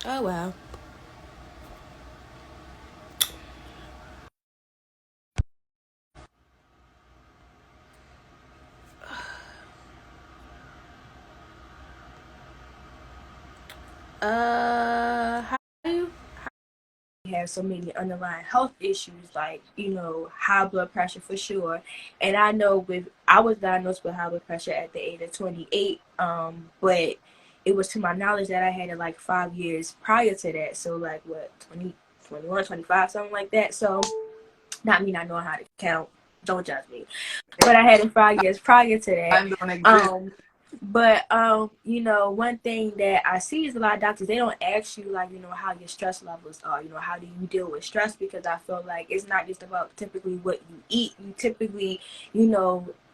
Oh wow. How do you have so many underlying health issues, like high blood pressure for sure. And I know with I was diagnosed with high blood pressure at the age of 28, but it was to my knowledge that I had it like 5 years prior to that. So like what 20, 21, 25, something like that. So not me not knowing how to count. Don't judge me. But I had it 5 years prior to that. Time don't exist. Um, one thing that I see is a lot of doctors, they don't ask you like, how your stress levels are, how do you deal with stress? Because I feel like it's not just about typically what you eat. You typically,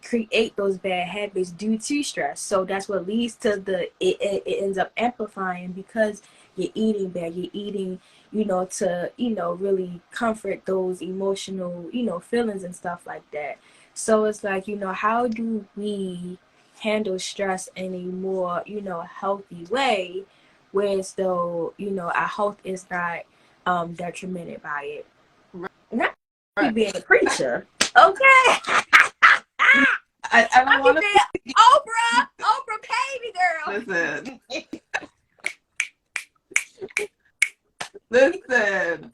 create those bad habits due to stress. So that's what leads to it ends up amplifying because you're eating bad, you're eating to, really comfort those emotional, feelings and stuff like that. So it's like, how do we handle stress in a more, healthy way where still, our health is not detrimented by it. Not me Right. being a preacher. Okay. I I don't be want being Oprah. Oprah pay me, to girl. listen. Listen,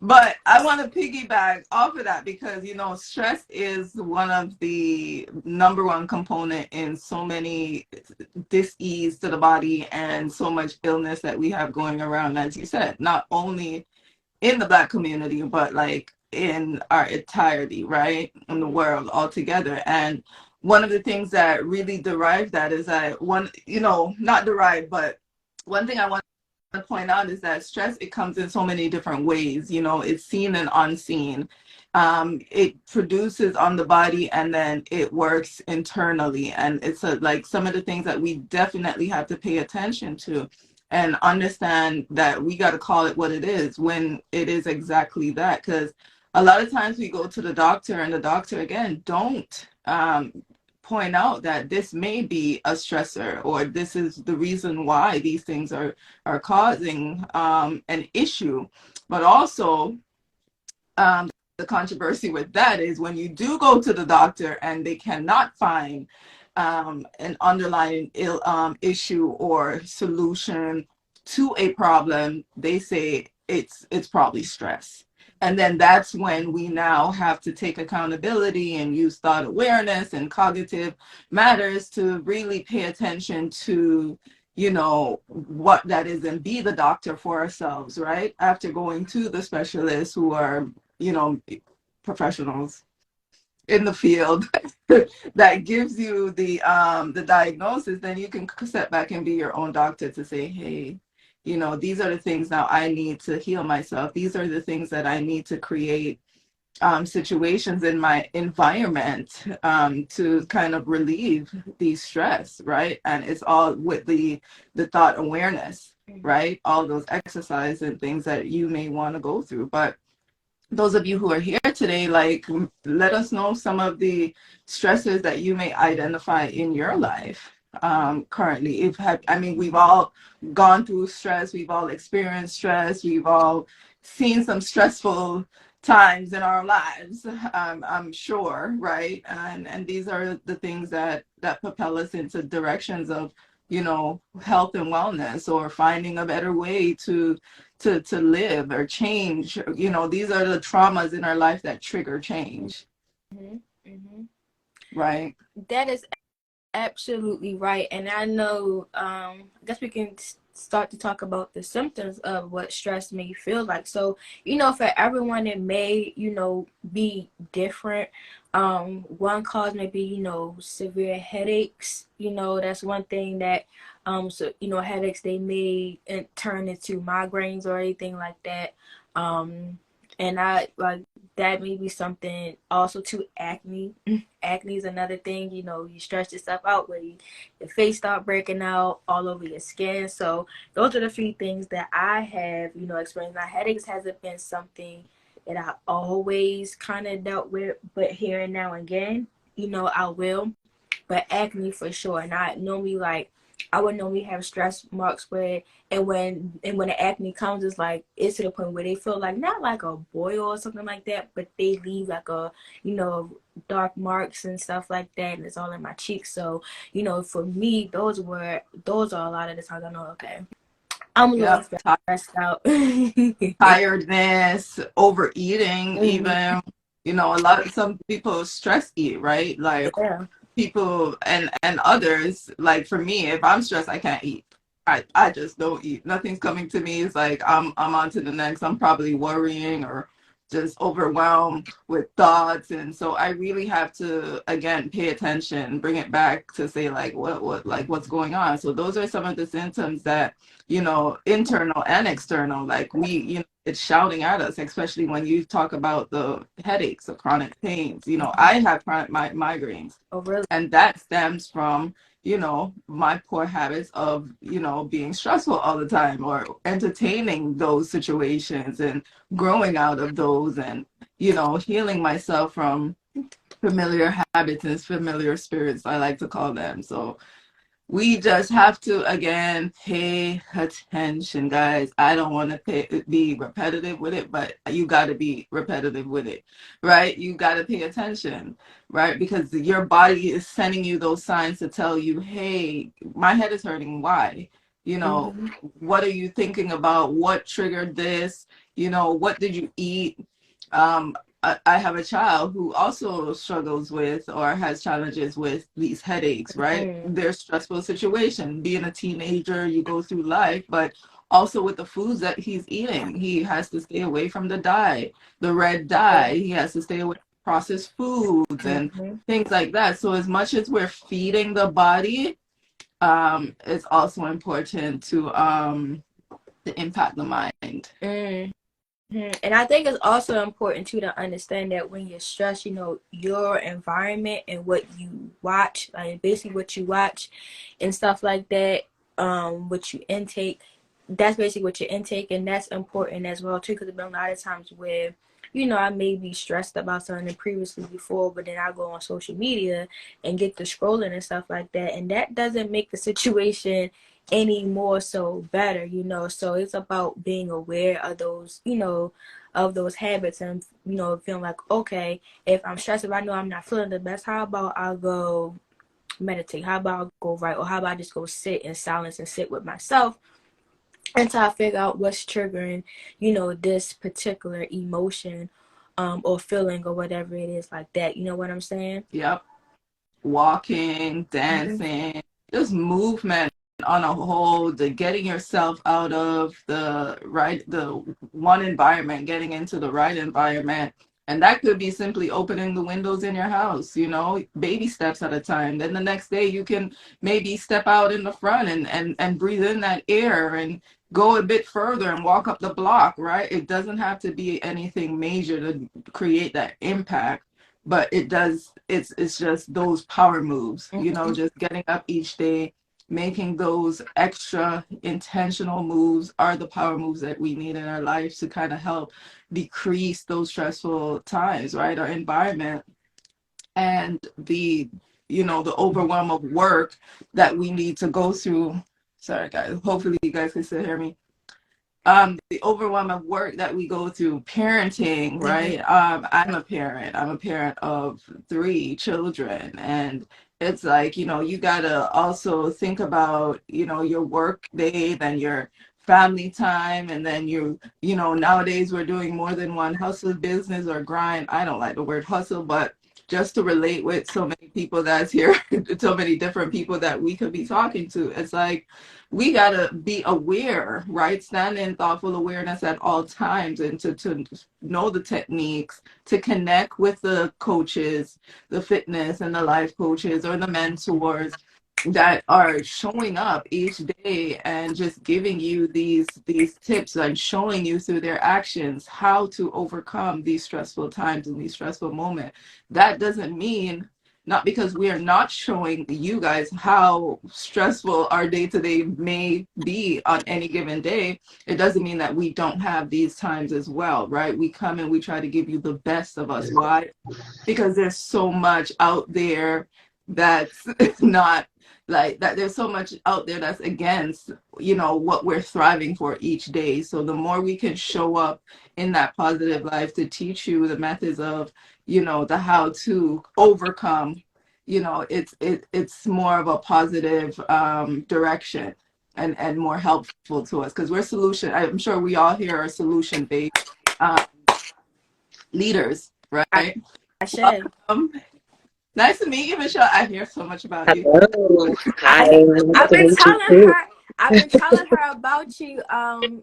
but I want to piggyback off of that because stress is one of the number one component in so many dis-ease to the body and so much illness that we have going around, as you said, not only in the Black community, but like in our entirety, right? In the world altogether. And one of the things that really derive that is that not derived, but one thing I want to point out is that stress, it comes in so many different ways. It's seen and unseen. It produces on the body and then it works internally. And it's like some of the things that we definitely have to pay attention to and understand that we got to call it what it is when it is exactly that. Because a lot of times we go to the doctor and the doctor, again, don't point out that this may be a stressor or this is the reason why these things are causing an issue. But also, the controversy with that is when you do go to the doctor and they cannot find an underlying issue or solution to a problem, they say it's probably stress. And then that's when we now have to take accountability and use thought awareness and cognitive matters to really pay attention to what that is and be the doctor for ourselves, right? After going to the specialists who are you know professionals in the field that gives you the diagnosis, then you can step back and be your own doctor to say, hey, these are the things now I need to heal myself. These are the things that I need to create situations in my environment to kind of relieve the stress, right? And it's all with the thought awareness, right? All those exercise and things that you may want to go through. But those of you who are here today, like, let us know some of the stresses that you may identify in your life currently. I mean, we've all gone through stress, we've all experienced stress, we've all seen some stressful times in our lives, I'm sure, right? And these are the things that propel us into directions of health and wellness, or finding a better way to live or change. These are the traumas in our life that trigger change, Hmm. Hmm. right? That is absolutely right. And I know, I guess we can start to talk about the symptoms of what stress may feel like. So, for everyone, it may, be different. One cause may be, severe headaches. That's one thing that, so, headaches, they may turn into migraines or anything like that. And I like that may be something also to acne. Acne is another thing. You stretch yourself out where your face start breaking out all over your skin. So those are the few things that I have, experienced. Now headaches hasn't been something that I always kind of dealt with, but here and now and again, I will. But acne for sure. And I normally like I would normally have stress marks where, and when the acne comes, it's like it's to the point where they feel like not like a boil or something like that, but they leave like a, dark marks and stuff like that, and it's all in my cheeks. So, for me, those are a lot of the times I know, okay, I'm a little Yep. stressed out. Tiredness, overeating, Mhm. even, some people stress eat, right? Like Yeah. people and others, like for me, if I'm stressed, I can't eat. I just don't eat. Nothing's coming to me. It's like I'm on to the next. I'm probably worrying or just overwhelmed with thoughts. And so I really have to again pay attention, bring it back to say like what like what's going on. So those are some of the symptoms that, internal and external, like it's shouting at us, especially when you talk about the headaches, the chronic pains. I have chronic migraines, Oh, really? and that stems from my poor habits of being stressful all the time or entertaining those situations and growing out of those, and healing myself from familiar habits and familiar spirits, I like to call them. So we just have to again pay attention, guys. I don't want to be repetitive with it, but you got to be repetitive with it, right? You got to pay attention, right? Because your body is sending you those signs to tell you, hey, my head is hurting. Why? Hmm. What are you thinking about? What triggered this? What did you eat? um I have a child who also struggles with or has challenges with these headaches, right? Hmm. They're stressful situation. Being a teenager, you go through life, but also with the foods that he's eating, he has to stay away from the red dye. He has to stay away from processed foods and Hmm. things like that. So as much as we're feeding the body, it's also important to impact the mind. Hmm. And I think it's also important too to understand that when you're stressed, your environment and what you watch, like basically what you watch and stuff like that, what you intake, that's basically what you intake, and that's important as well too. Because there's been a lot of times where, I may be stressed about something previously before, but then I go on social media and get to scrolling and stuff like that, and that doesn't make the situation any more so better. So it's about being aware of those, of those habits, and feeling like, okay, if I'm stressed, if I know I'm not feeling the best, how about I'll go meditate? How about I go write? Or how about I just go sit in silence and sit with myself until I figure out what's triggering, this particular emotion, or feeling or whatever it is like that. You know what I'm saying? Yep. Walking, Mm-hmm. dancing, just movement on a whole, the getting yourself out of the one environment, getting into the right environment. And that could be simply opening the windows in your house, baby steps at a time. Then the next day you can maybe step out in the front and breathe in that air and go a bit further and walk up the block, right? It doesn't have to be anything major to create that impact, but it's just those power moves, Mm-hmm. just getting up each day, making those extra intentional moves are the power moves that we need in our lives to kind of help decrease those stressful times, right? Our environment and the overwhelm of work that we need to go through. Sorry guys, hopefully you guys can still hear me. The overwhelm of work that we go through, parenting, Mm-hmm. right? I'm a parent of 3 children, and it's like, you gotta also think about, your work day, then your family time, and then nowadays we're doing more than one hustle, business, or grind. I don't like the word hustle, but just to relate with so many people that's here, so many different people that we could be talking to, it's like we gotta be aware, right? Stand in thoughtful awareness at all times, and to know the techniques, to connect with the coaches, the fitness and the life coaches or the mentors that are showing up each day and just giving you these tips and showing you through their actions how to overcome these stressful times and these stressful moments. That doesn't mean, not because we are not showing you guys how stressful our day to day may be on any given day, it doesn't mean that we don't have these times as well, right? We come and we try to give you the best of us. Why? Because there's so much out there that's not like that there's so much out there that's against, you know, what we're thriving for each day. So the more we can show up in that positive life to teach you the methods of, you know, the how to overcome, you know, it's more of a positive direction and more helpful to us, because we're solution, I'm sure we all here are solution based um, leaders, I, right? I should. Nice to meet you, Michelle. I hear so much about you. Hello. Hi. I Nice I've to been meet you telling too. her. I've been telling her about you,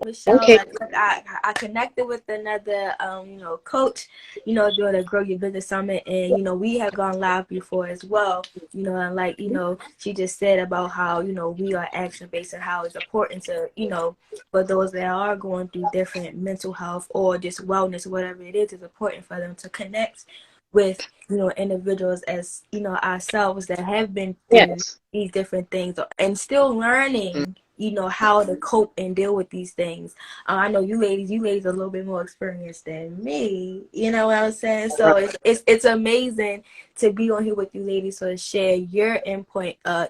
Michelle. Okay. Like I connected with another you know, coach, you know, doing a Grow Your Business Summit, and you know, we have gone live before as well. You know, and like, you know, she just said about how, you know, we are action based and how it's important to, you know, for those that are going through different mental health or just wellness, whatever it is, it's important for them to connect with, you know, individuals as, you know, ourselves that have been through Yes. these different things and still learning, you know, how to cope and deal with these things. I know you ladies are a little bit more experienced than me, you know what I'm saying? So it's amazing to be on here with you ladies, so to share your input on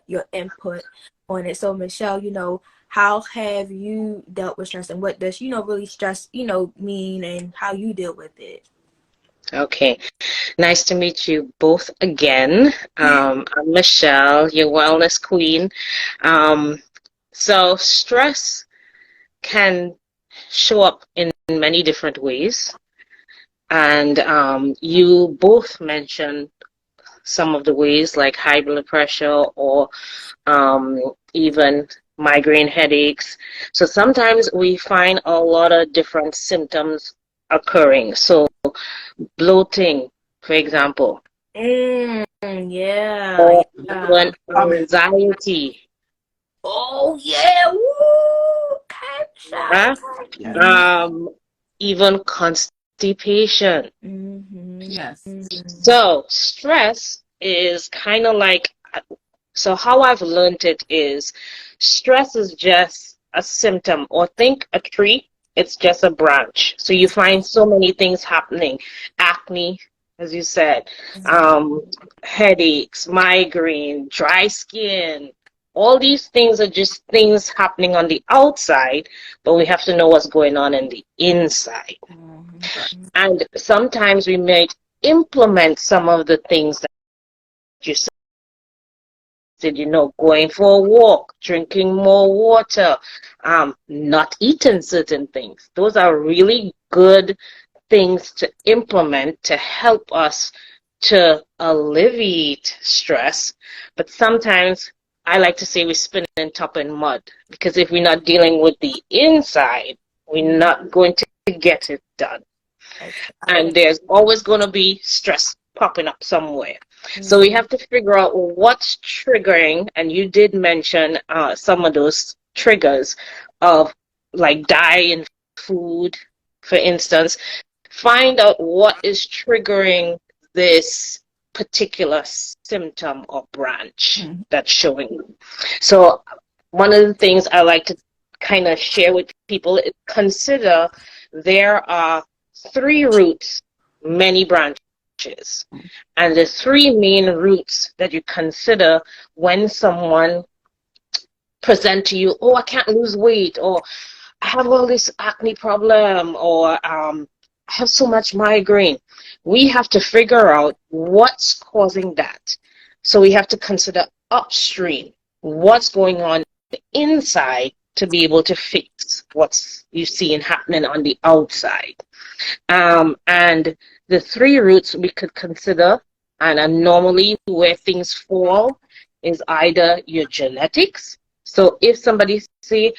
it. So Michelle, you know, how have you dealt with stress, and what does, you know, really stress, you know, mean, and how you deal with it? Okay. Nice to meet you both again. I'm Michelle, your wellness queen. Um, so stress can show up in many different ways. And you both mentioned some of the ways like high blood pressure or even migraine headaches. So sometimes we find a lot of different symptoms occurring. So bloating, for example, Yeah, or yeah. even anxiety, Oh yeah, woo! Ketchup. huh? Yes. um, even constipation. Mm-hmm. Yes. Mm-hmm. So stress is kind of like, so how I've learned it is stress is just a symptom, or think a tree, it's just a branch. So you find so many things happening. Acne, as you said, um, headaches, migraine, dry skin. All these things are just things happening on the outside, but we have to know what's going on in the inside. Mm-hmm. And sometimes we might implement some of the things that you said, you know, going for a walk, drinking more water, not eating certain things. Those are really good things to implement to help us to alleviate stress. But sometimes I like to say we spin in top in mud, because if we're not dealing with the inside, we're not going to get it done. And there's always going to be stress popping up somewhere. So we have to figure out what's triggering, and you did mention some of those triggers of like dye in food, for instance. Find out what is triggering this particular symptom or branch Mhm. that's showing. So one of the things I like to kind of share with people is consider there are three roots, many branches. And the three main roots that you consider when someone present to you, oh, I can't lose weight, or I have all this acne problem, or I have so much migraine. We have to figure out what's causing that. So we have to consider upstream, what's going on inside to be able to fix what's you see and happening on the outside. And the three roots we could consider, and normally where things fall is either your genetics. So if somebody say,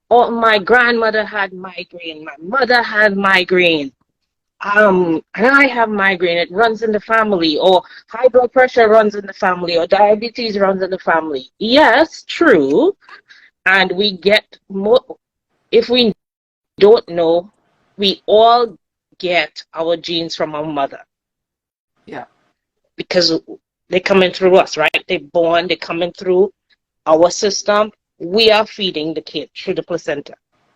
oh, my grandmother had migraine, my mother had migraine, and I have migraine, it runs in the family, or high blood pressure runs in the family, or diabetes runs in the family. Yes, true. And we get more, if we don't know, we all get our genes from our mother. Yeah. Because they're coming through us, right? They're born, they're coming through our system. We are feeding the kid through the placenta.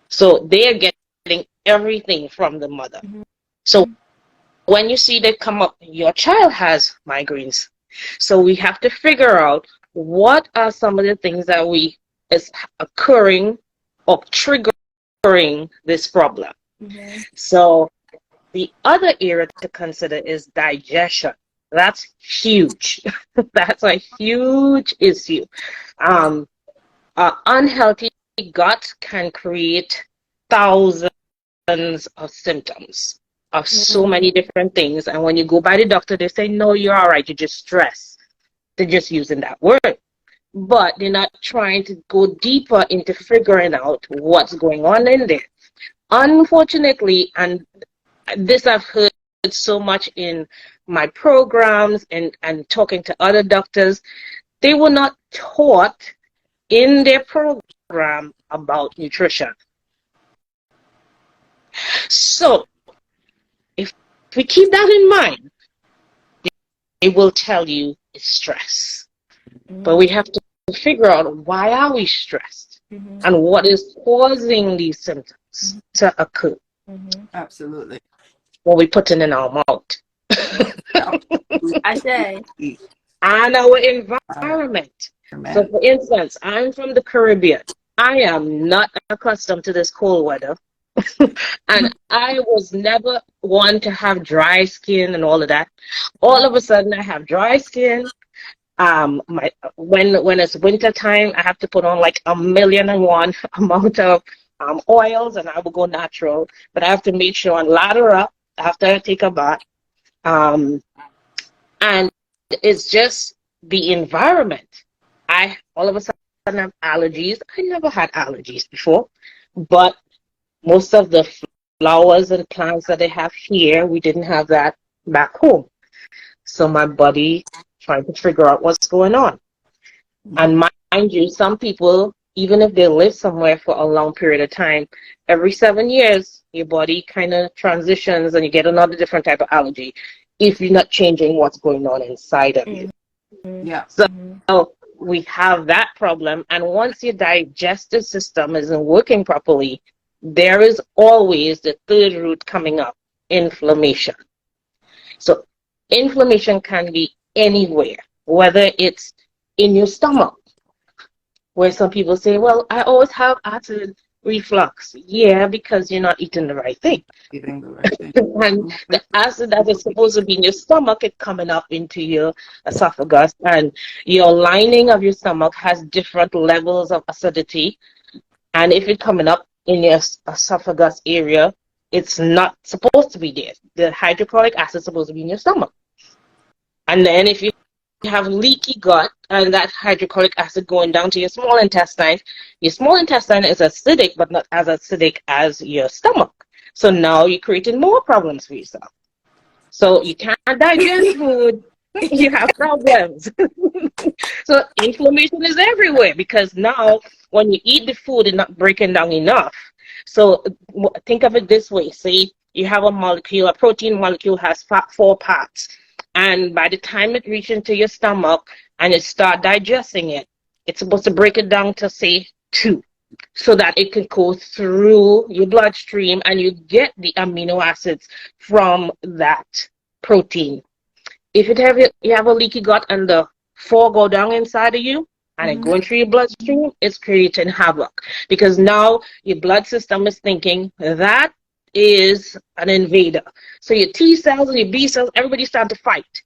So they're getting everything from the mother. So when you see they come up, your child has migraines. So we have to figure out what are some of the things that is occurring or triggering this problem? Mm-hmm. So the other area to consider is digestion. That's huge. That's a huge issue. Unhealthy gut can create thousands of symptoms of so many different things. And when you go by the doctor, they say, no, you're all right. You're just stressed. They're just using that word. But they're not trying to go deeper into figuring out what's going on in there. Unfortunately, and this I've heard so much in my programs and talking to other doctors, they were not taught in their program about nutrition. So if we keep that in mind, it will tell you it's stress. But we have to figure out, why are we stressed? And what is causing these symptoms to occur? Absolutely. What we putting in our mouth. I say. And our environment. So for instance, I'm from the Caribbean. I am not accustomed to this cold weather. And I was never one to have dry skin and all of that. All of a sudden I have dry skin. When it's winter time, I have to put on like 1,000,001 amount of oils, and I will go natural. But I have to make sure and lather up after I take a bath. And it's just the environment. I all of a sudden have allergies. I never had allergies before, but most of the flowers and plants that they have here, we didn't have that back home. So my body trying to figure out what's going on. And mind you, some people, even if they live somewhere for a long period of time, every 7 years, your body kind of transitions and you get another different type of allergy if you're not changing what's going on inside of you. Yeah. So we have that problem. And once your digestive system isn't working properly, there is always the third root coming up, inflammation. So inflammation can be anywhere, whether it's in your stomach, where some people say, well, I always have acid reflux. Yeah, because you're not eating the right thing. Eating the right thing. And the acid that is supposed to be in your stomach is coming up into your esophagus, and your lining of your stomach has different levels of acidity. And if it's coming up in your esophagus area, it's not supposed to be there. The hydrochloric acid is supposed to be in your stomach. And then if you have leaky gut and that hydrochloric acid going down to your small intestine is acidic, but not as acidic as your stomach. So now you're creating more problems for yourself. So you can't digest food, you have problems. So inflammation is everywhere, because now when you eat the food, it's not breaking down enough. So think of it this way. Say you have a protein molecule has 4 parts. And by the time it reaches into your stomach and it start digesting it, it's supposed to break it down to, say, 2, so that it can go through your bloodstream and you get the amino acids from that protein. If you have a leaky gut and the 4 go down inside of you and it going through your bloodstream, it's creating havoc, because now your blood system is thinking that is an invader. So your T cells and your B cells, everybody start to fight.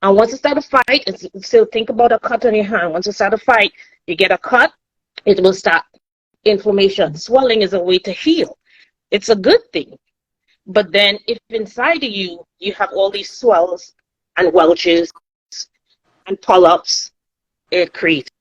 And once it start to fight, still think about a cut on your hand. Once it start to fight, you get a cut, it will start inflammation. Swelling is a way to heal. It's a good thing. But then if inside of you, you have all these swells and welches and polyps, it creates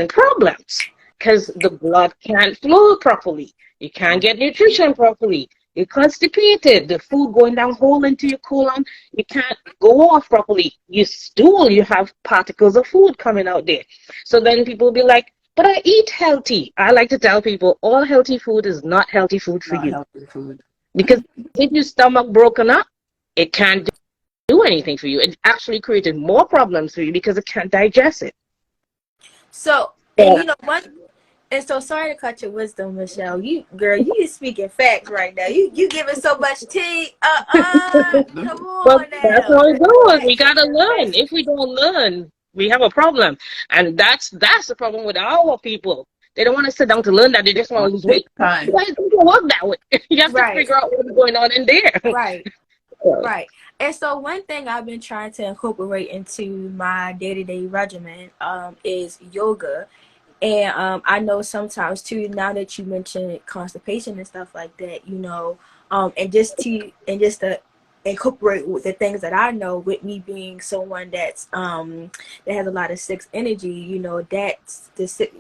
problems, because the blood can't flow properly. You can't get nutrition properly. You're constipated. The food going down whole into your colon, you can't go off properly. You stool, you have particles of food coming out there. So then people will be like, but I eat healthy. I like to tell people, all healthy food is not healthy food for you. Healthy food. Because if your stomach broken up, it can't do anything for you. It actually created more problems for you because it can't digest it. So, and you know what? And so, sorry to cut your wisdom, Michelle. You speaking facts right now. You giving so much tea. Come on Well, now. that's how it goes. We gotta learn. If we don't learn, we have a problem. And that's the problem with our people. They don't want to sit down to learn that. They just want to lose weight. Time. Why does it work that way? You have to Right. figure out what's going on in there. Right. Right. And so one thing I've been trying to incorporate into my day-to-day regimen is yoga. And I know sometimes too, now that you mentioned constipation and stuff like that, you know, and just to incorporate with the things that I know, with me being someone that's that has a lot of 6 energy, you know, that's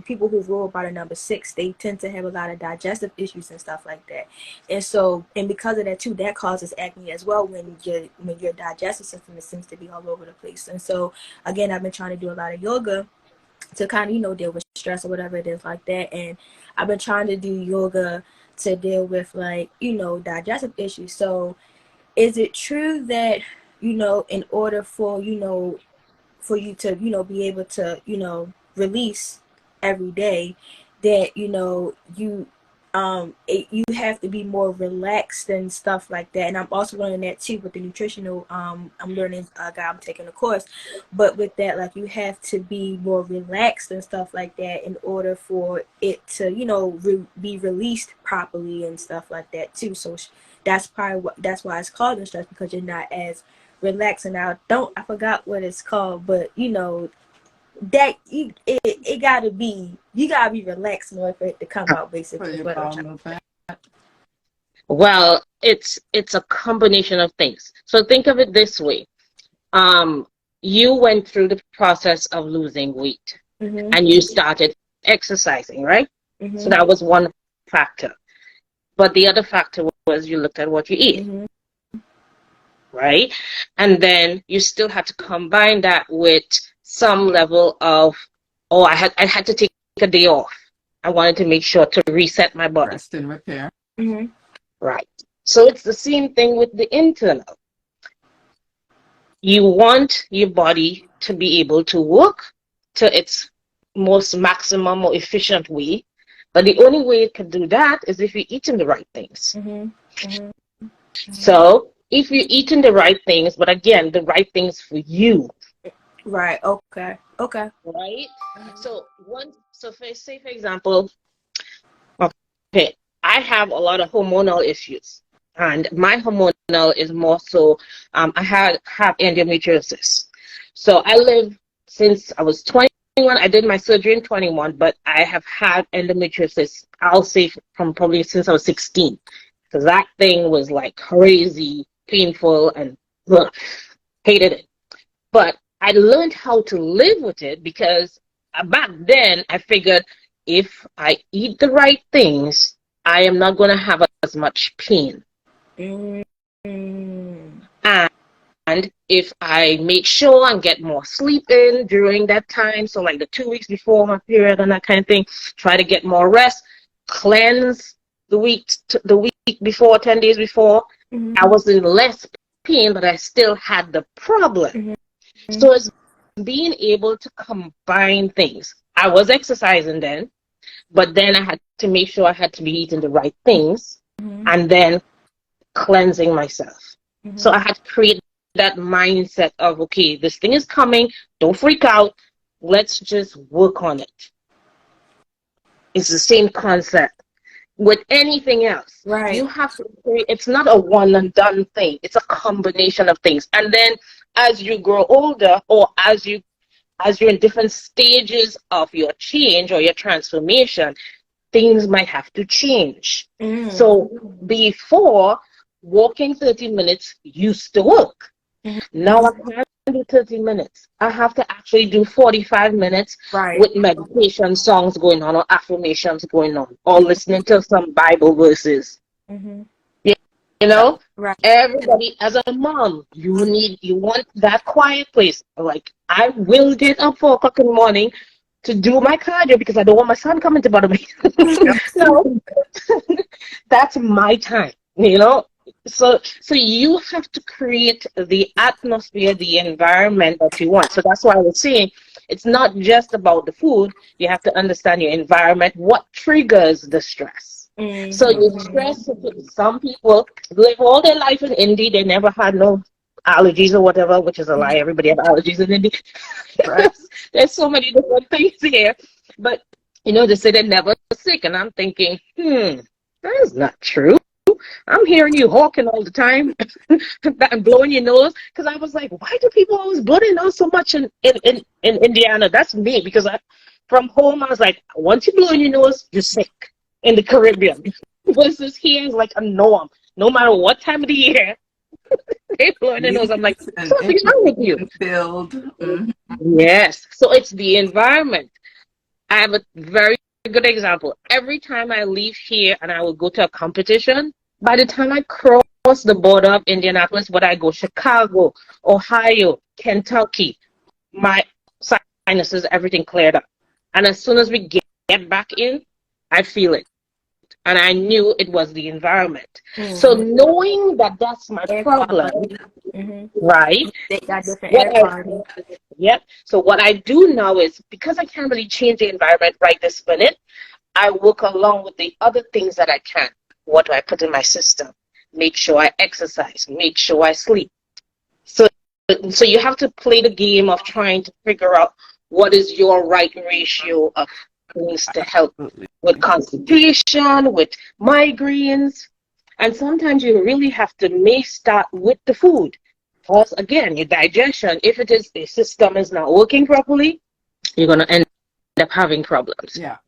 people who rule by the number 6, they tend to have a lot of digestive issues and stuff like that. And so, and because of that too, that causes acne as well when your digestive system seems to be all over the place. And so again, I've been trying to do a lot of yoga to kind of, you know, deal with stress or whatever it is like that. And I've been trying to do yoga to deal with, like, you know, digestive issues. So is it true that, you know, in order for, you know, for you to, you know, be able to, you know, release every day, that, you know, you have to be more relaxed and stuff like that? And I'm also learning that too with the nutritional, I'm learning, I'm taking a course, but with that, like, you have to be more relaxed and stuff like that in order for it to, you know, be released properly and stuff like that too. So that's probably that's why it's called the stress, because you're not as relaxed. And I forgot what it's called, but you know, that it gotta be, you gotta be relaxed in order for it to come out, basically. Well, it's a combination of things. So think of it this way. You went through the process of losing weight, and you started exercising, right? So that was one factor. But the other factor was you looked at what you eat, right? And then you still had to combine that with some level of, I had to take a day off. I wanted to make sure to reset my body. Rest and repair. Right. So it's the same thing with the internal. You want your body to be able to work to its most maximum or efficient way. But the only way it can do that is if you're eating the right things. So if you're eating the right things, but again, the right things for you. Right. Okay. Right. So say for example, okay, I have a lot of hormonal issues, and my hormonal is more so, I have endometriosis. So I live since I was 21. I did my surgery in 21, but I have had endometriosis, I'll say, from probably since I was 16. Because that thing was like crazy, painful, and hated it. But I learned how to live with it, because back then I figured if I eat the right things, I am not going to have as much pain. And if I make sure and get more sleep in during that time, so like the 2 weeks before my period and that kind of thing, try to get more rest, cleanse the week before, 10 days before, I was in less pain, but I still had the problem. So it's being able to combine things. I was exercising then, but then I had to make sure I had to be eating the right things, and then cleansing myself. So I had to create that mindset of, okay, this thing is coming, don't freak out, let's just work on it. It's the same concept with anything else. Right. You have to create, it's not a one and done thing, it's a combination of things. And then as you grow older, or as you're in different stages of your change or your transformation, things might have to change. So before, walking 30 minutes used to work. Now I can't do 30 minutes. I have to actually do 45 minutes with meditation songs going on, or affirmations going on, or listening to some Bible verses. You know, everybody, as a mom, you want that quiet place. Like, I will get up 4 o'clock in the morning to do my cardio because I don't want my son coming to bother me. So that's my time, you know. So you have to create the atmosphere, the environment that you want. So that's why I was saying it's not just about the food. You have to understand your environment, what triggers the stress. So you stress, some people live all their life in India, they never had no allergies or whatever, which is a lie. Everybody have allergies in India. Right. There's so many different things here. But, you know, they say they're never sick. And I'm thinking, that is not true. I'm hearing you hawking all the time and blowing your nose. Because I was like, why do people always blow their nose so much in Indiana? That's me. Because from home, I was like, once you blow in your nose, you're sick. In the Caribbean. Versus here is like a norm. No matter what time of the year, they blow in their nose. I'm like, something's wrong with you. Build. Mhm. Yes. So it's the environment. I have a very good example. Every time I leave here and I will go to a competition, by the time I cross the border of Indianapolis, whether I go Chicago, Ohio, Kentucky, my sinuses, everything cleared up. And as soon as we get back in, I feel it. And I knew it was the environment. So knowing that that's my problem, right? They got different air quality. Yep. So what I do now is, because I can't really change the environment right this minute, I work along with the other things that I can. What do I put in my system? Make sure I exercise. Make sure I sleep. So you have to play the game of trying to figure out what is your right ratio of things to help with constipation, with migraines. And sometimes you really have to start with the food. Because again, your digestion, if the system is not working properly, you're going to end up having problems. Yeah.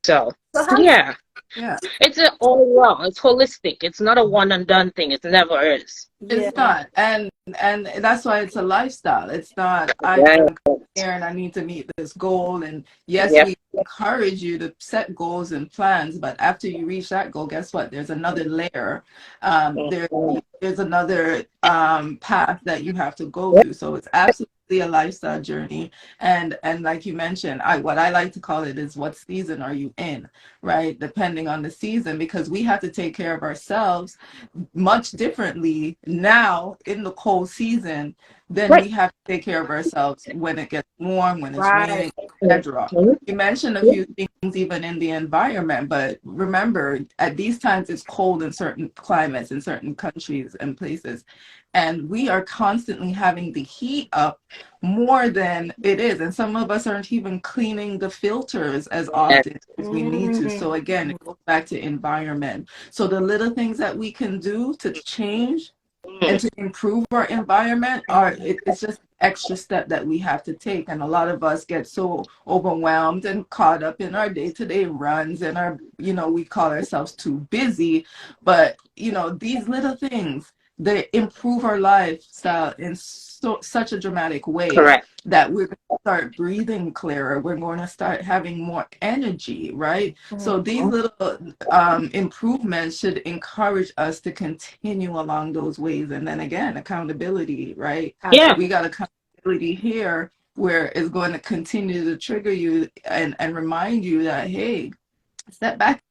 So yeah. Yeah. It's an all around. It's holistic. It's not a one and done thing. It never is. It's not, and that's why it's a lifestyle. It's not I'm here and I need to meet this goal. And yes, we encourage you to set goals and plans, but after you reach that goal, guess what? There's another layer. There's another path that you have to go through. So it's absolutely a lifestyle journey. And like you mentioned, what I like to call it is, what season are you in, right? Depending on the season, because we have to take care of ourselves much differently now in the cold season than we have to take care of ourselves when it gets warm, when it's raining, etc. You mentioned a few things even in the environment, but remember, at these times it's cold in certain climates, in certain countries and places, and we are constantly having the heat up more than it is, and some of us aren't even cleaning the filters as often as we need to. So again, it goes back to environment. So the little things that we can do to change and to improve our environment it's just an extra step that we have to take. And a lot of us get so overwhelmed and caught up in our day-to-day runs and our, we call ourselves too busy, but these little things, they improve our lifestyle in such a dramatic way. Correct. That we're going to start breathing clearer. We're going to start having more energy, right? So these little improvements should encourage us to continue along those ways. And then again, accountability, right? Yeah. We got accountability here where it's going to continue to trigger you and remind you that, hey, step back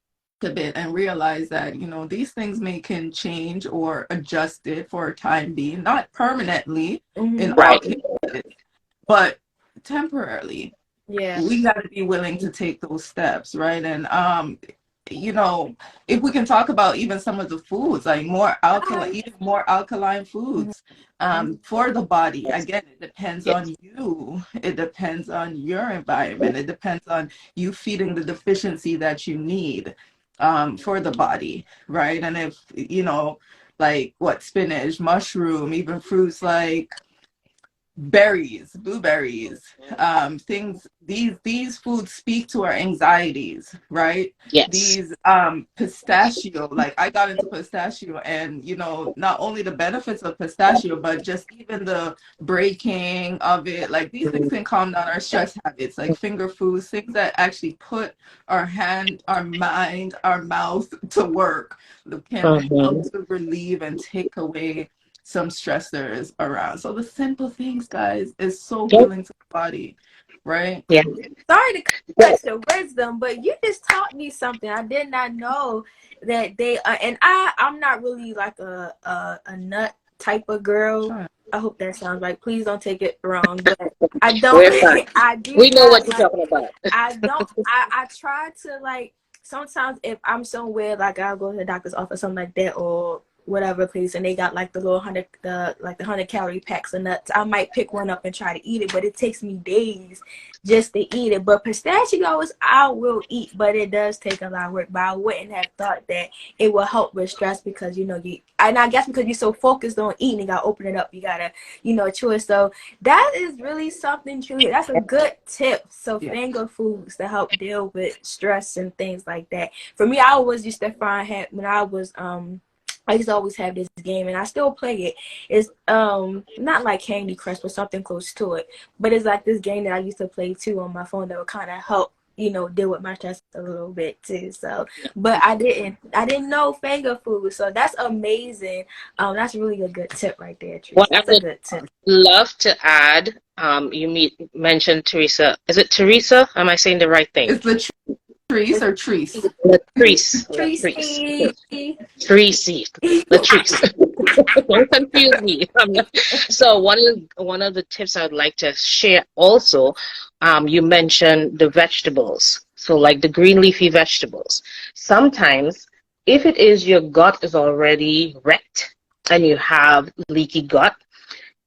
a bit and realize that these things can change or adjust it for a time being, not permanently in all cases, but temporarily. We got to be willing to take those steps, right? And if we can talk about even some of the foods, like more alkaline foods for the body. Again, it depends on you. It depends on your environment. It depends on you feeding the deficiency that you need for the body, right? And if like spinach, mushroom, even fruits like berries, blueberries, things, these foods speak to our anxieties, right? Yes. These pistachio, like I got into pistachio, and not only the benefits of pistachio, but just even the breaking of it, like these things can calm down our stress habits, like finger foods, things that actually put our hand, our mind, our mouth to work, can help to relieve and take away some stressors around. So the simple things, guys, is so healing to the body, right? Yeah. Sorry to cut your wisdom, but you just taught me something. I did not know that they and I'm not really like a nut type of girl. Sure. I hope that sounds right. Please don't take it wrong, but I don't. I do. We know what you're talking about. I don't. I try to, like, sometimes if I'm somewhere, like I'll go to the doctor's office or something like that, or whatever place and they got like the little 100 calorie packs of nuts, I might pick one up and try to eat it, but it takes me days just to eat it. But pistachios I will eat, but it does take a lot of work. But I wouldn't have thought that it will help with stress because and I guess because you're so focused on eating, you gotta open it up, you gotta chew it. So that is really something truly. That's a good tip. So finger foods to help deal with stress and things like that. For me, I always used to find when I used to always have this game, and I still play it. It's not like Candy Crush, but something close to it. But it's like this game that I used to play too on my phone that would kind of help, deal with my stress a little bit too. So, but I didn't know finger food. So that's amazing. That's really a good tip right there, Teresa. What That's I a would good tip. love to add, mentioned Teresa. Is it Teresa? Am I saying the right thing? It's Latrice or Treese? Latrice. Tracy. Tracy. Latrice. Don't confuse me. So one of the tips I'd like to share also, you mentioned the vegetables. So like the green leafy vegetables. Sometimes if it is your gut is already wrecked and you have leaky gut,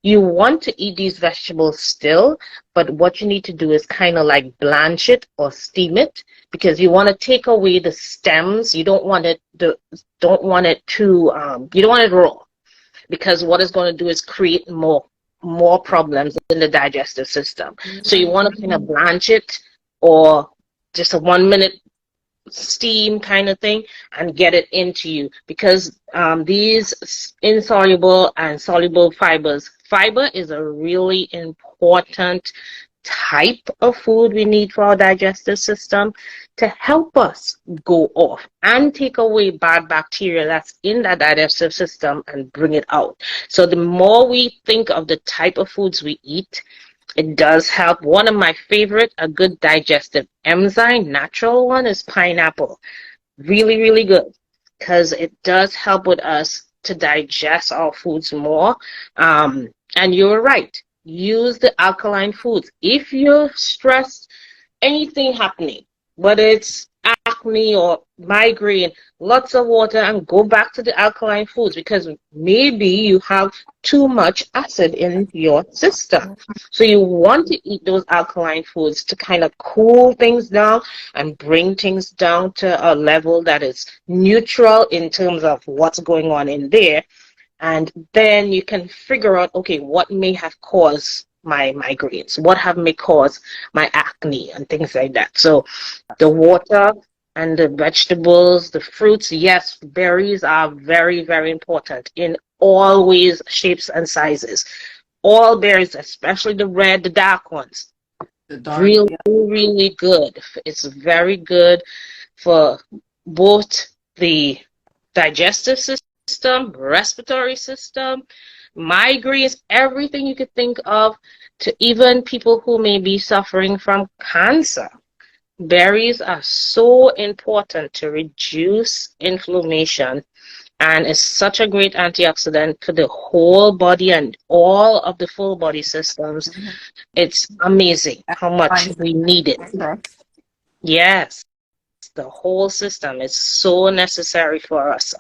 you want to eat these vegetables still, but what you need to do is kind of like blanch it or steam it because you want to take away the stems. You don't want it raw because what it's going to do is create more problems in the digestive system. So you want to kind of blanch it or just a 1 minute steam kind of thing and get it into you because these insoluble and soluble fiber is a really important type of food we need for our digestive system to help us go off and take away bad bacteria that's in that digestive system and bring it out. So the more we think of the type of foods we eat, it does help. One of my favorite, a good digestive enzyme, natural one, is pineapple. Really, really good because it does help with us to digest our foods more. And you're right. Use the alkaline foods. If you're stressed, anything happening, whether it's acne or migraine, lots of water and go back to the alkaline foods because maybe you have too much acid in your system. So you want to eat those alkaline foods to kind of cool things down and bring things down to a level that is neutral in terms of what's going on in there. And then you can figure out, okay, what may have caused my migraines, what may caused my acne and things like that. So the water and the vegetables, the fruits, yes, berries are very, very important in all ways, shapes, and sizes. All berries, especially the red, the dark ones, really, really good. It's very good for both the digestive system, respiratory system, migraines, everything you could think of, to even people who may be suffering from cancer. Berries are so important to reduce inflammation and is such a great antioxidant for the whole body and all of the full body systems. It's amazing how much we need it. Yes, the whole system is so necessary for us.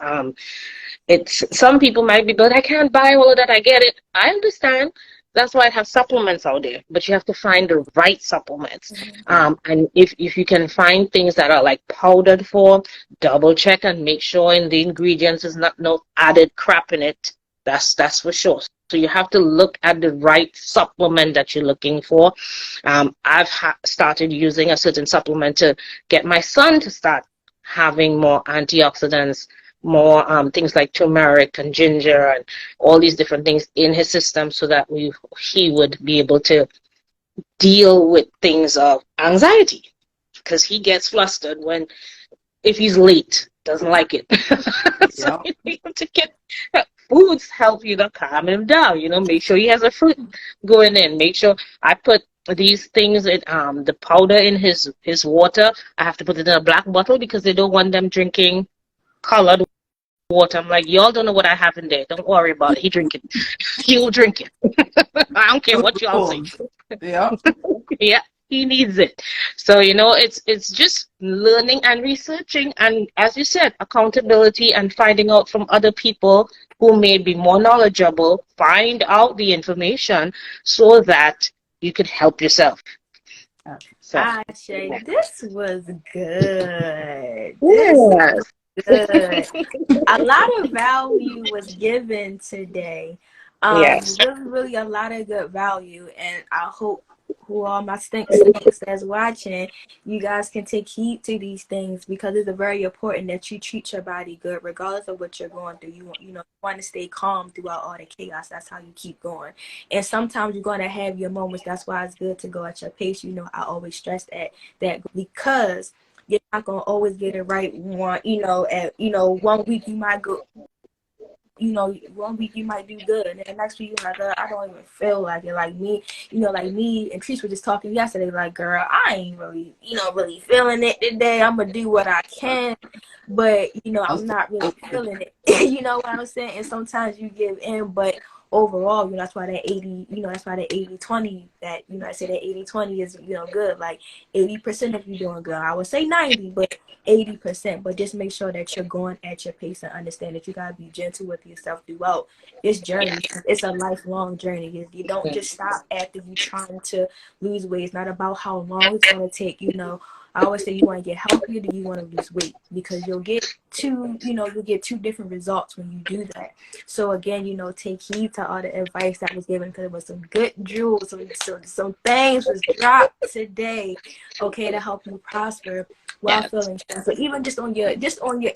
It's some people might be, but I can't buy all of that. I get it. I understand. That's why I have supplements out there, but you have to find the right supplements. And if you can find things that are like powdered form, double check and make sure in the ingredients is not no added crap in it. That's for sure. So you have to look at the right supplement that you're looking for. I've started using a certain supplement to get my son to start having more antioxidants, more things like turmeric and ginger and all these different things in his system so that he would be able to deal with things of anxiety because he gets flustered if he's late, doesn't like it. So you need to get foods help you to calm him down, make sure he has a fruit going in, make sure I put these things in the powder in his water. I have to put it in a black bottle because they don't want them drinking colored water. I'm like, y'all don't know what I have in there. Don't worry about it. He drink it. He'll drink it. I don't care what y'all say. Yeah. Yeah. He needs it. So, it's just learning and researching, and as you said, accountability and finding out from other people who may be more knowledgeable, find out the information so that you can help yourself. So, Shay, this was good. This yes. was good. A lot of value was given today. Yes. Really a lot of good value, and I hope who all my stinks that's watching, you guys can take heed to these things because it's very important that you treat your body good, regardless of what you're going through. You want to stay calm throughout all the chaos. That's how you keep going. And sometimes you're going to have your moments. That's why it's good to go at your pace. I always stress that because you're not gonna always get it right. One week you might go, 1 week you might do good, and then the next week you're like, I don't even feel like it. Like me and Trish were just talking yesterday. Like, girl, I ain't really, really feeling it today. I'm gonna do what I can, but I'm not really feeling it. You know what I'm saying? And sometimes you give in, but overall, that's why that 80, that's why that 80-20, that, I say that 80-20 is, good. Like 80% of you doing good. I would say 90, but 80%. But just make sure that you're going at your pace and understand that you gotta be gentle with yourself throughout this journey. It's a lifelong journey. You don't just stop after you trying to lose weight. It's not about how long it's gonna take, I always say you want to get healthier, do you want to lose weight? Because you'll get two different results when you do that. So again, take heed to all the advice that was given because it was some good jewels, some things was dropped today, okay, to help you prosper while feeling stressed. So even just on your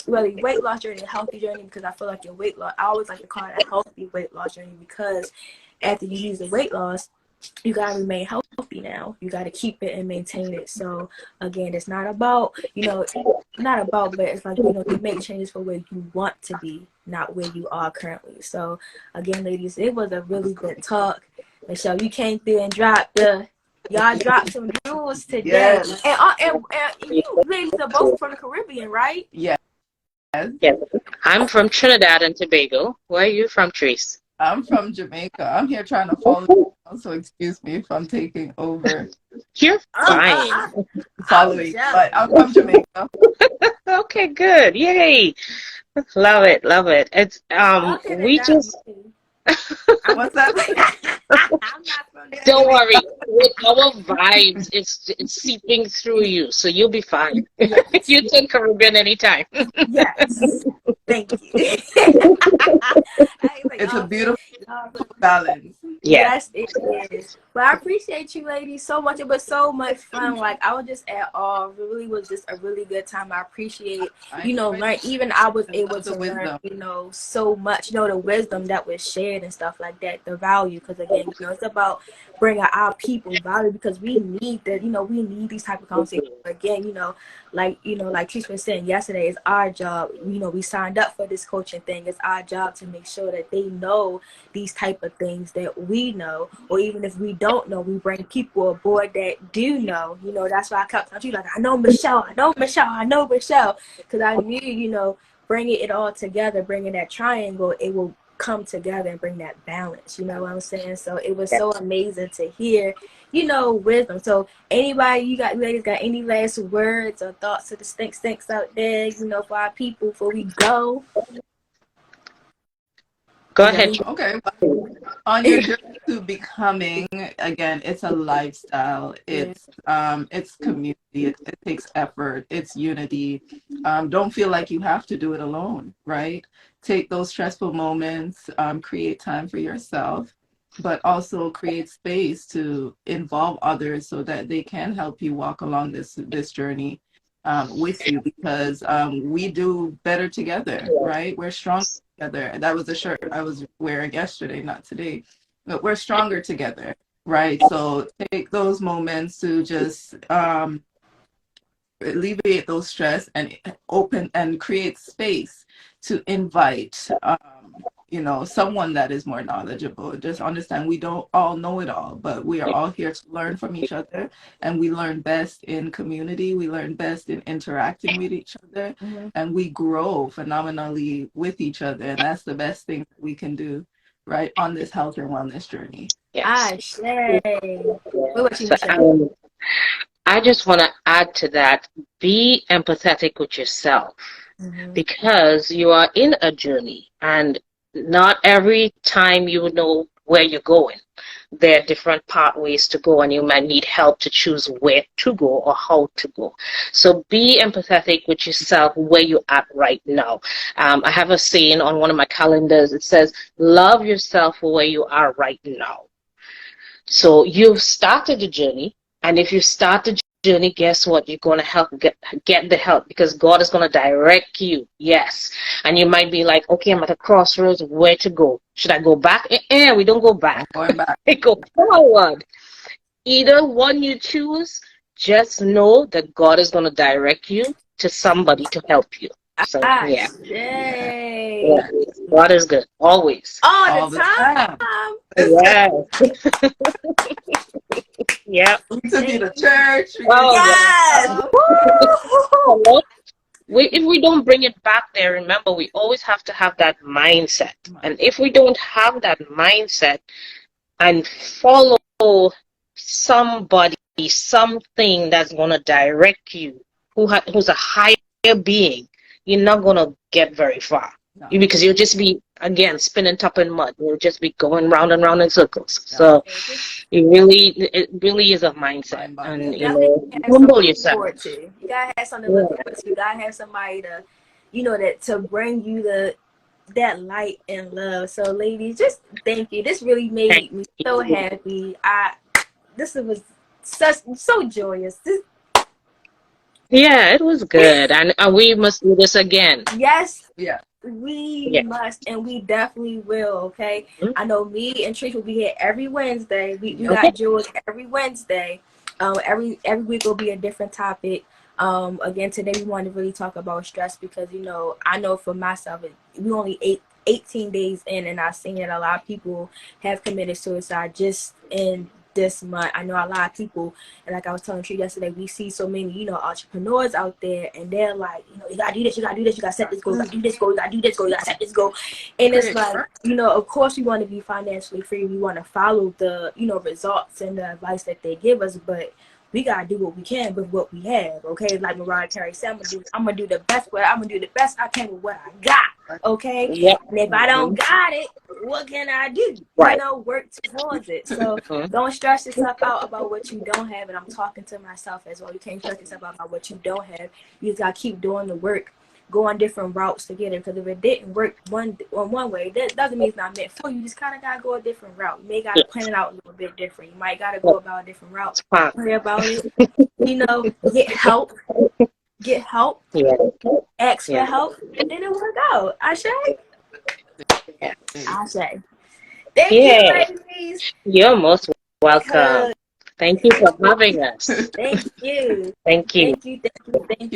really weight loss journey, healthy journey, because I feel like your weight loss, I always like to call it a healthy weight loss journey because after you use the weight loss, you gotta remain healthy now. You gotta keep it and maintain it. So again, it's not about, but it's like, you make changes for where you want to be, not where you are currently. So again, ladies, it was a really good talk. Michelle, you came through and y'all dropped some jewels today. Yes. And you ladies are both from the Caribbean, right? Yes. Yes. I'm from Trinidad and Tobago. Where are you from, Trace? I'm from Jamaica. I'm here trying to follow you, so excuse me if I'm taking over. You're fine. Following, but I'm from Jamaica. Okay, good. Yay. Love it. Love it. It's we just What's that? I'm not from there. don't worry. With our vibes, it's seeping through you, so you'll be fine. Yes. You can Caribbean anytime. Yes. Thank you. It's a beautiful balance. Yes, it is. But I appreciate you ladies so much. It was so much fun. Like I was just at all. It really was just a really good time. I appreciate, learn. Even I was able to learn, so much. The wisdom that was shared and stuff like that. The value, because again, it's about bringing our people value because we need that. We need these type of conversations. Again, like Trish was saying yesterday, it's our job. We signed up for this coaching thing. It's our job to make sure that they know these type of things that we know, or even if we don't know, we bring people aboard that do know. That's why I kept telling you, like, I know Michelle, because I knew, bringing it all together, bringing that triangle, it will come together and bring that balance. You know what I'm saying? So it was so amazing to hear, wisdom. So anybody, ladies got any last words or thoughts to the stinks out there, for our people before we go? Go ahead. Okay. On your journey to becoming, again, it's a lifestyle. It's community. It takes effort. It's unity. Don't feel like you have to do it alone, right? Take those stressful moments, create time for yourself, but also create space to involve others so that they can help you walk along this journey with you, because we do better together, right? We're strong together. That was the shirt I was wearing yesterday, not today, but we're stronger together, right? So take those moments to just alleviate those stress and open and create space to invite someone that is more knowledgeable. Just understand we don't all know it all, but we are all here to learn from each other, and we learn best in community. We learn best in interacting with each other, and we grow phenomenally with each other, and that's the best thing that we can do, right, on this health and wellness journey. Yes. What about you, Michelle? I just want to add to that, be empathetic with yourself Mm-hmm. because you are in a journey and not every time you know where you're going. There are different pathways to go, and you might need help to choose where to go or how to go. So be empathetic with yourself where you're at right now. I have a saying on one of my calendars. It says, love yourself for where you are right now. So you've started the journey, and if you start the journey, guess what? You're going to get the help because God is going to direct you. Yes. And you might be like, okay, I'm at a crossroads. Where to go? Should I go back? We don't go back. I'm going back. We go forward. Either one you choose, just know that God is going to direct you to somebody to help you. So, yeah. Yay. God is good. Always. All the time. Yeah. Yeah. We took you to church. Oh, Yes. Hello? If we don't bring it back there, remember, we always have to have that mindset. And if we don't have that mindset and follow somebody, something that's going to direct you, who's a higher being, you're not going to get very far. No. Because you'll just be, again, spinning top in mud. You'll just be going round and round in circles. Yeah. So it really is a mindset. And, humble yourself. You gotta have something to look forward to. You gotta have somebody to, that to bring you that light and love. So, ladies, just thank you. This really made me so happy. This was so joyous. Yeah, it was good, and we must do this again. Yes. Yeah. We must, and we definitely will. Okay. Mm-hmm. I know me and Trish will be here every Wednesday. We got George every Wednesday. Every week will be a different topic. Again, today we wanted to really talk about stress because I know for myself, we only 18 days in, and I've seen that a lot of people have committed suicide just in this month. I know a lot of people, and like I was telling you yesterday, we see so many, entrepreneurs out there, and they're like, you gotta do this, you gotta set this goal, you gotta do this goal, you gotta do this goal, you gotta set this goal. And it's like, of course we want to be financially free, we want to follow the, results and the advice that they give us, but we gotta do what we can with what we have, okay? Like Mariah Carey said, I'm gonna do the best I can with what I got, okay? Yep. And if I don't got it, what can I do? Right. Work towards it. So don't stress yourself out about what you don't have. And I'm talking to myself as well. You can't stress yourself out about what you don't have. You just gotta keep doing the work. Go on different routes to get it. Because if it didn't work one way, that doesn't mean it's not meant for you. You just kind of gotta go a different route. You may gotta plan it out a little bit different. You might gotta go about a different route. Pray about it. Get help. Get help. Yeah. Ask for help, and then it work out. I say. Thank you, ladies. You're most welcome. Thank you for having us. Thank you. Thank you. Thank you.